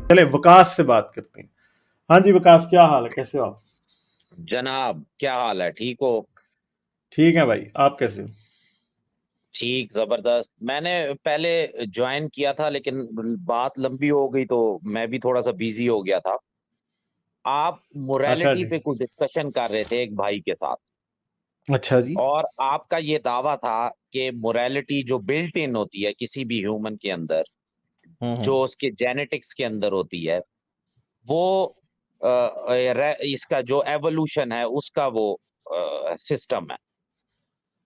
چلے وکاس سے بات کرتے ہیں. ہاں جی وکاس, کیا حال ہے, کیسے ہو آپ؟ جناب کیا حال ہے, ٹھیک ہو؟ ٹھیک ہے بھائی, آپ کیسے ہو؟ ٹھیک, زبردست. میں نے پہلے جوائن کیا تھا لیکن بات لمبی ہو گئی تو میں بھی تھوڑا سا بیزی ہو گیا تھا. آپ اچھا موریلٹی جی, پہ کچھ ڈسکشن کر رہے تھے ایک بھائی کے ساتھ, اچھا جی, اور آپ کا یہ دعویٰ تھا کہ موریلٹی جو بلٹ ان ہوتی ہے کسی بھی ہیومن کے اندر, جو اس کے جینیٹکس کے اندر ہوتی ہے, وہ اس کا جو ایوولوشن ہے اس کا وہ سسٹم ہے.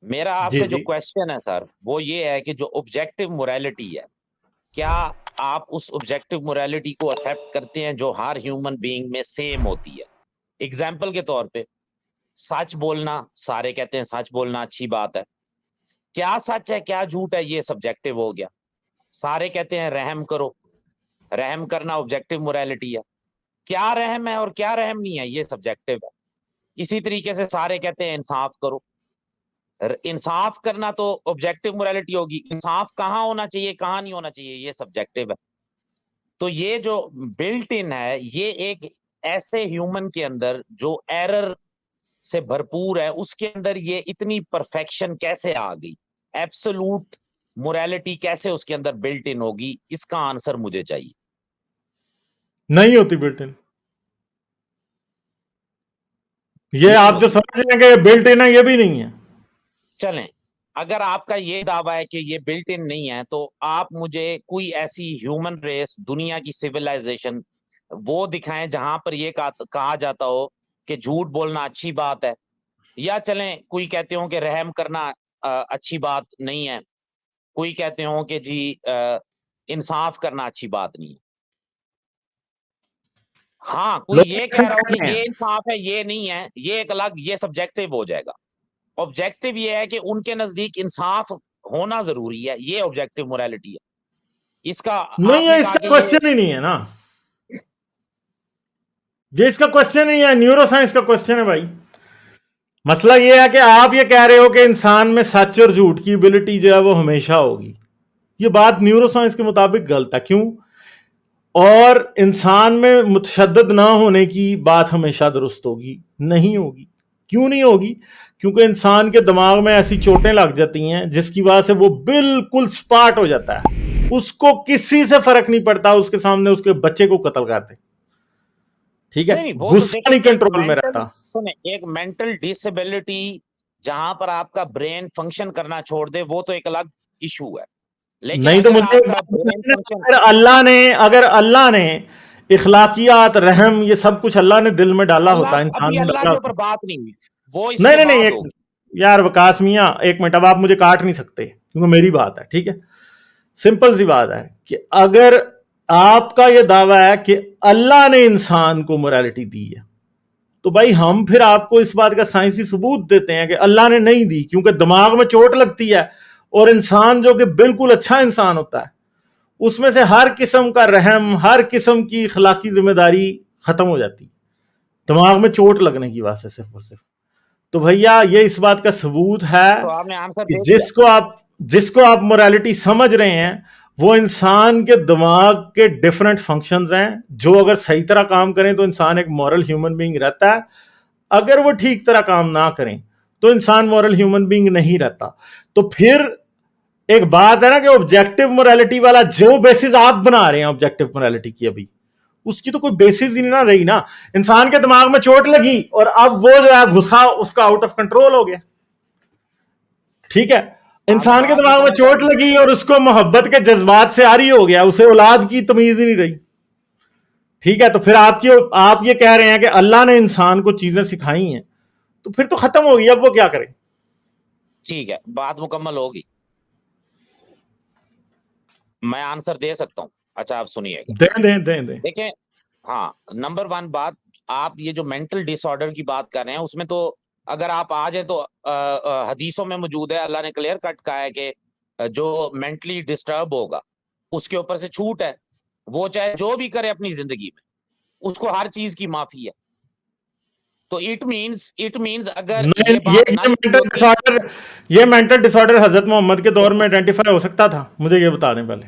میرا آپ جی سے جو جی. کوشچن ہے سر وہ یہ ہے کہ جو آبجیکٹو موریلٹی ہے, کیا آپ اس آبجیکٹو موریلٹی کو ایکسپٹ کرتے ہیں جو ہر ہیومن بینگ میں سیم ہوتی ہے؟ اگزامپل کے طور پہ سچ بولنا, سارے کہتے ہیں سچ بولنا اچھی بات ہے. کیا سچ ہے کیا جھوٹ ہے یہ سبجیکٹو ہو گیا. سارے کہتے ہیں رحم کرو, رحم کرنا آبجیکٹو موریلٹی ہے. کیا رحم ہے اور کیا رحم نہیں ہے یہ سبجیکٹو ہے. اسی طریقے سے سارے کہتے ہیں انصاف کرو, انصاف کرنا تو آبجیکٹو موریلٹی ہوگی. انصاف کہاں ہونا چاہیے کہاں نہیں ہونا چاہیے یہ سبجیکٹو ہے. تو یہ جو بلٹ ان ہے یہ ایک ایسے ہیومن کے اندر جو ایرر سے بھرپور ہے, اس کے اندر یہ اتنی پرفیکشن کیسے آ گئی, ایبسولوٹ موریلٹی کیسے اس کے اندر بلٹ ان ہوگی, اس کا آنسر مجھے چاہیے. نہیں ہوتی بلٹ ان. یہ نہیں آپ جو ہوتی. سمجھ رہے ہیں کہ یہ بلٹ ان ہے, یہ بھی نہیں ہے. چلیں, اگر آپ کا یہ دعویٰ ہے کہ یہ بلٹ ان نہیں ہے تو آپ مجھے کوئی ایسی ہیومن ریس, دنیا کی سویلائزیشن وہ دکھائیں جہاں پر یہ کہا جاتا ہو کہ جھوٹ بولنا اچھی بات ہے, یا چلیں کوئی کہتے ہوں کہ رحم کرنا اچھی بات نہیں ہے, کوئی کہتے ہوں کہ جی انصاف کرنا اچھی بات نہیں ہے. ہاں کوئی لوگ یہ ایسا کہہ رہا ہو کہ کہتے ہیں. یہ انصاف ہے یہ نہیں ہے, یہ ایک الگ, یہ سبجیکٹو ہو جائے گا. آبجیکٹو یہ ہے کہ ان کے نزدیک انصاف ہونا ضروری ہے, یہ آبجیکٹو موریلٹی ہے. اس کا نہیں آپ ہے, نے اس کہا کا کہ یہ کوشچن ہی نہیں ہے نا, یہ اس کا کوشچن نہیں ہے, نیورو سائنس کا کوشچن ہے بھائی. مسئلہ یہ ہے کہ آپ یہ کہہ رہے ہو کہ انسان میں سچ اور جھوٹ کی ایبلٹی جو ہے وہ ہمیشہ ہوگی. یہ بات نیورو سائنس کے مطابق غلط ہے. کیوں؟ اور انسان میں متشدد نہ ہونے کی بات ہمیشہ درست ہوگی؟ نہیں ہوگی. کیوں نہیں ہوگی؟ کیونکہ انسان کے دماغ میں ایسی چوٹیں لگ جاتی ہیں جس کی وجہ سے وہ بالکل سپاٹ ہو جاتا ہے, اس کو کسی سے فرق نہیں پڑتا, اس کے سامنے اس کے بچے کو قتل کر دے. ٹھیک ہے, نہیں, وہ تو غصہ دیکھیں نہیں ایک کنٹرول میں مینٹل, رہتا. سنیں, ایک مینٹل ڈسیبلٹی جہاں پر آپ کا برین فنکشن کرنا چھوڑ دے وہ تو ایک الگ ایشو ہے, لیکن نہیں تو اگر مجھے آپ ایک کا بات برین بتائیں نا, فنکشن, اگر اللہ نے اخلاقیات, رحم, یہ سب کچھ اللہ نے دل میں ڈالا ہوتا, اللہ, انسان ابھی میں اللہ ڈالا کے ہوتا. اوپر بات نہیں ہوئی, وہ اس نہیں کے نہیں نہیں, بعد ایک ہوگی. یار وکاس میاں ایک منٹ, اب آپ مجھے کاٹ نہیں سکتے کیونکہ میری بات ہے. ٹھیک ہے, سمپل سی بات ہے کہ اگر آپ کا یہ دعویٰ ہے کہ اللہ نے انسان کو موریلٹی دی ہے, تو بھائی ہم پھر آپ کو اس بات کا سائنسی ثبوت دیتے ہیں کہ اللہ نے نہیں دی, کیونکہ دماغ میں چوٹ لگتی ہے, اور انسان جو کہ بالکل اچھا انسان ہوتا ہے اس میں سے ہر قسم کا رحم, ہر قسم کی اخلاقی ذمہ داری ختم ہو جاتی دماغ میں چوٹ لگنے کی وجہ سے, صرف اور صرف. تو بھیا یہ اس بات کا ثبوت ہے تو آپ نے آنسر کہ دے دیا. جس کو آپ موریلٹی سمجھ رہے ہیں وہ انسان کے دماغ کے ڈفرنٹ فنکشنز ہیں, جو اگر صحیح طرح کام کریں تو انسان ایک مورل ہیومن بینگ رہتا ہے, اگر وہ ٹھیک طرح کام نہ کریں تو انسان مورل ہیومن بینگ نہیں رہتا. تو پھر ایک بات ہے نا کہ آبجیکٹو موریلٹی والا جو بیسس آپ بنا رہے ہیں آبجیکٹو موریلٹی کی, ابھی اس کی تو کوئی بیسس ہی نہ رہی نا. انسان کے دماغ میں چوٹ لگی اور اب وہ جو ہے غصہ اس کا آؤٹ آف کنٹرول ہو گیا. ٹھیک ہے, آپ انسان کے بات کو دماغ میں سمجھتا چوٹ ہوں, لگی اور اس کو محبت کے جذبات سے عاری ہو گیا, اسے اولاد کی تمیز ہی نہیں رہی. ٹھیک ہے, تو پھر آپ یہ کہہ رہے ہیں کہ اللہ نے انسان کو چیزیں سکھائی ہیں, تو پھر تو ختم ہوگی, اب وہ کیا کرے. ٹھیک ہے, بات مکمل ہوگی, میں آنسر دے سکتا ہوں. اچھا آپ سنیے گا, دیں. دیکھیں, ہاں, نمبر ون بات, آپ یہ جو مینٹل ڈس آرڈر کی بات کر رہے ہیں اس میں تو اگر آپ آ جائیں تو حدیثوں میں موجود ہے, اللہ نے کلیئر کٹ کہا ہے کہ جو مینٹلی ڈسٹرب ہوگا اس کے اوپر سے چھوٹ ہے, وہ چاہے جو بھی کرے اپنی زندگی میں اس کو ہر چیز کی معافی ہے. تو اٹ مینز اگر یہ بات نہ لکھی ہوتی, یہ مینٹل ڈس آرڈر حضرت محمد کے دور میں آئیڈینٹیفائی ہو سکتا تھا؟ مجھے یہ بتا دیں پہلے.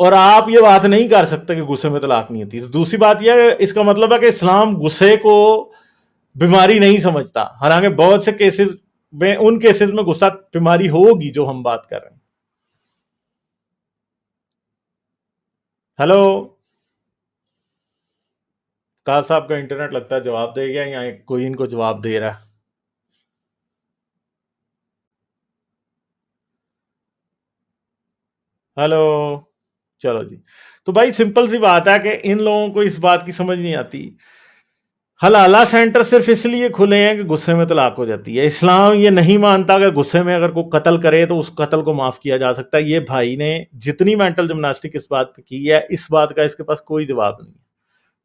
اور آپ یہ بات نہیں کر سکتے کہ غصے میں طلاق نہیں ہوتی. تو دوسری بات یہ ہے، اس کا مطلب ہے کہ اسلام غصے کو بیماری نہیں سمجھتا، حالانکہ بہت سے کیسز میں، ان کیسز میں غصہ بیماری ہوگی جو ہم بات کر رہے ہیں. ہیلو، کہا صاحب کا انٹرنیٹ لگتا ہے جواب دے گیا، یا کوئی ان کو جواب دے رہا ہے؟ ہیلو، چلو جی. تو بھائی سمپل سی بات ہے کہ ان لوگوں کو اس بات کی سمجھ نہیں آتی. حلالہ سینٹر صرف اس لیے کھلے ہیں کہ غصے میں طلاق ہو جاتی ہے. اسلام یہ نہیں مانتا کہ غصے میں اگر کوئی قتل کرے تو اس قتل کو معاف کیا جا سکتا ہے. یہ بھائی نے جتنی مینٹل جمناسٹک اس بات پہ کی ہے، اس بات کا اس کے پاس کوئی جواب نہیں ہے.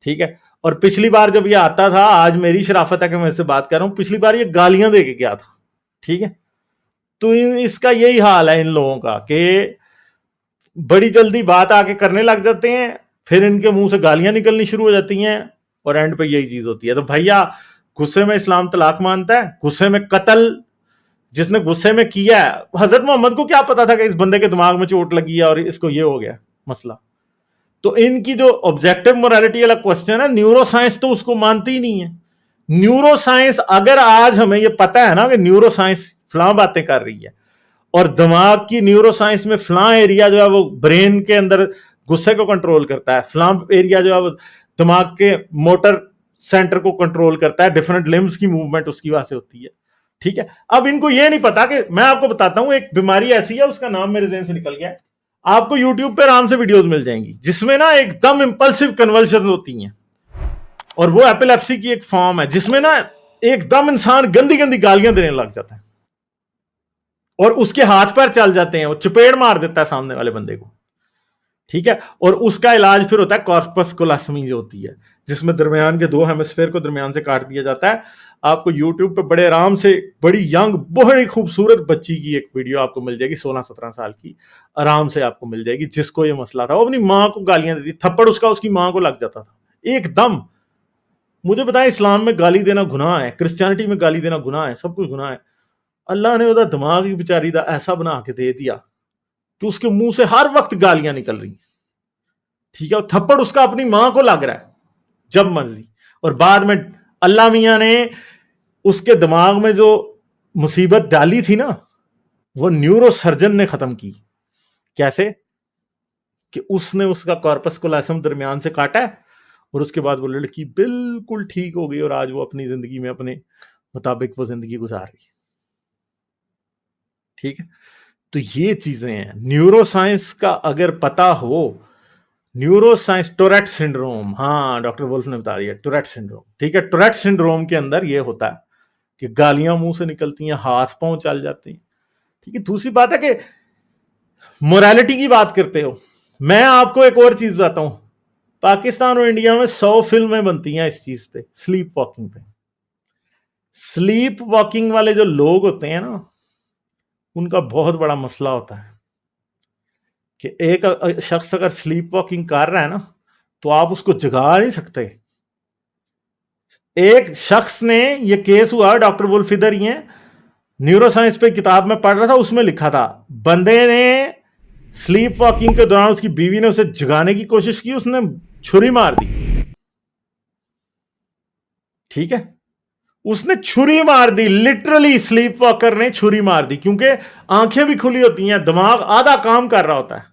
ٹھیک ہے. اور پچھلی بار جب یہ آتا تھا، آج میری شرافت ہے کہ میں اس سے بات کر رہا ہوں، پچھلی بار یہ گالیاں دے کے گیا تھا. ٹھیک ہے. تو اس کا یہی حال ہے ان لوگوں کا کہ بڑی جلدی بات آ کے کرنے لگ جاتے ہیں، پھر ان کے منہ سے گالیاں نکلنی شروع ہو جاتی ہیں، اور اینڈ پہ یہی چیز ہوتی ہے. تو بھیا غصے میں اسلام طلاق مانتا ہے؟ غصے میں قتل جس نے غصے میں کیا ہے، حضرت محمد کو کیا پتا تھا کہ اس بندے کے دماغ میں چوٹ لگی ہے اور اس کو یہ ہو گیا مسئلہ. تو ان کی جو آبجیکٹو موریلٹی والا کوسچن ہے، نیورو سائنس تو اس کو مانتی ہی نہیں ہے. نیورو سائنس اگر آج ہمیں یہ پتا ہے نا کہ نیورو سائنس فلاں باتیں کر رہی ہے، اور دماغ کی نیورو سائنس میں فلاں ایریا جو ہے وہ برین کے اندر غصے کو کنٹرول کرتا ہے، فلاں ایریا جو ہے وہ دماغ کے موٹر سینٹر کو کنٹرول کرتا ہے، ڈیفرنٹ لمبس کی موومنٹ اس کی وجہ سے ہوتی ہے. ٹھیک ہے. اب ان کو یہ نہیں پتا کہ میں آپ کو بتاتا ہوں، ایک بیماری ایسی ہے، اس کا نام میرے ذہن سے نکل گیا ہے. آپ کو یوٹیوب پہ آرام سے ویڈیوز مل جائیں گی جس میں نا ایک دم امپلسو کنورشن ہوتی ہیں، اور وہ ایپیلیپسی کی ایک فارم ہے جس میں نا ایک دم انسان گندی گندی گالیاں دینے لگ جاتا ہے، اور اس کے ہاتھ پیر چل جاتے ہیں، وہ چپیڑ مار دیتا ہے سامنے والے بندے کو. ٹھیک ہے. اور اس کا علاج پھر ہوتا ہے کارپس کولاسمی جو ہوتی ہے، جس میں درمیان کے دو ہیمسفیئر کو درمیان سے کاٹ دیا جاتا ہے. آپ کو یوٹیوب پہ بڑے آرام سے بڑی ینگ بڑی خوبصورت بچی کی ایک ویڈیو آپ کو مل جائے گی، 16-17 سال کی، آرام سے آپ کو مل جائے گی، جس کو یہ مسئلہ تھا. وہ اپنی ماں کو گالیاں دیتی، تھپڑ اس کا اس کی ماں کو لگ جاتا تھا ایک دم. مجھے بتائیں، اسلام میں گالی دینا گناہ ہے، کرسچینٹی میں گالی دینا گناہ ہے، سب کچھ گناہ ہے. اللہ نے وہ دماغ ہی بیچاری دا ایسا بنا کے دے دیا کہ اس کے منہ سے ہر وقت گالیاں نکل رہی. ٹھیک ہے. تھپڑ اس کا اپنی ماں کو لگ رہا ہے جب مرضی. اور بعد میں اللہ میاں نے اس کے دماغ میں جو مصیبت ڈالی تھی نا، وہ نیورو سرجن نے ختم کی. کیسے؟ کہ اس نے اس کا کارپس کولیسم درمیان سے کاٹا ہے، اور اس کے بعد وہ لڑکی بالکل ٹھیک ہو گئی، اور آج وہ اپنی زندگی میں اپنے مطابق وہ زندگی گزار رہی ہے. ٹھیک ہے. تو یہ چیزیں ہیں. نیورو سائنس کا اگر پتا ہو، نیورو سائنس، ٹوریٹ سنڈروم، ہاں ڈاکٹر ولف نے بتا دیا ٹوریٹ سنڈروم. ٹھیک ہے. ٹوریٹ سنڈروم کے اندر یہ ہوتا ہے کہ گالیاں منہ سے نکلتی ہیں، ہاتھ پاؤں چل جاتے ہیں. ٹھیک ہے. دوسری بات ہے کہ موریلٹی کی بات کرتے ہو، میں آپ کو ایک اور چیز بتاتا ہوں. پاکستان اور انڈیا میں 100 فلمیں بنتی ہیں اس چیز پہ، سلیپ واکنگ پہ. سلیپ واکنگ والے جو لوگ ہوتے ہیں نا، ان کا بہت بڑا مسئلہ ہوتا ہے کہ ایک شخص اگر سلیپ واکنگ کر رہا ہے نا، تو آپ اس کو جگا نہیں سکتے. ایک شخص نے، یہ کیس ہوا، ڈاکٹر ولف ادھر ہی ہیں، نیورو سائنس پہ کتاب میں پڑھ رہا تھا، اس میں لکھا تھا بندے نے سلیپ واکنگ کے دوران اس کی بیوی نے اسے جگانے کی کوشش کی، اس نے چھری مار دی. ٹھیک ہے. اس نے چھری مار دی، لٹرلی سلیپ واکر نے چھری مار دی، کیونکہ آنکھیں بھی کھلی ہوتی ہیں، دماغ آدھا کام کر رہا ہوتا ہے.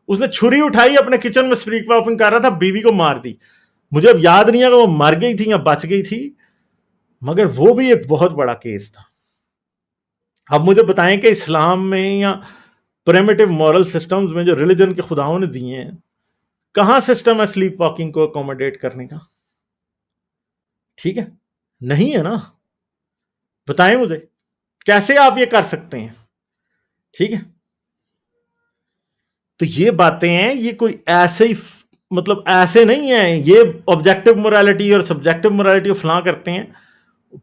اس نے چھری اٹھائی، اپنے کچن میں سلیپ واکنگ کر رہا تھا، بیوی کو مار دی. مجھے اب یاد نہیں ہے کہ وہ مر گئی تھی یا بچ گئی تھی، مگر وہ بھی ایک بہت بڑا کیس تھا. اب مجھے بتائیں کہ اسلام میں یا پریمیٹیو مورل سسٹمز میں جو ریلیجن کے خداؤں نے دیے ہیں، کہاں سسٹم ہے سلیپ واکنگ کو اکوموڈیٹ کرنے کا؟ ٹھیک ہے. نہیں ہے نا. بتائیں مجھے کیسے آپ یہ کر سکتے ہیں؟ ٹھیک ہے. تو یہ باتیں ہیں، یہ کوئی ایسے ہی مطلب ایسے نہیں ہیں، یہ آبجیکٹو موریلٹی اور سبجیکٹو موریلٹی فلاں کرتے ہیں.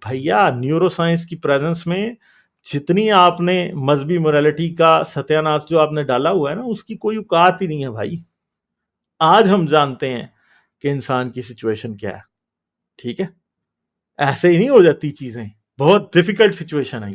بھیا نیورو سائنس کی پریزنس میں جتنی آپ نے مذہبی موریلٹی کا ستیہ ناش جو آپ نے ڈالا ہوا ہے نا، اس کی کوئی اوقات ہی نہیں ہے بھائی. آج ہم جانتے ہیں کہ انسان کی سچویشن کیا ہے. ٹھیک ہے. ایسے ہی نہیں ہو جاتی چیزیں، بہت ڈیفیکلٹ سچویشن ہے.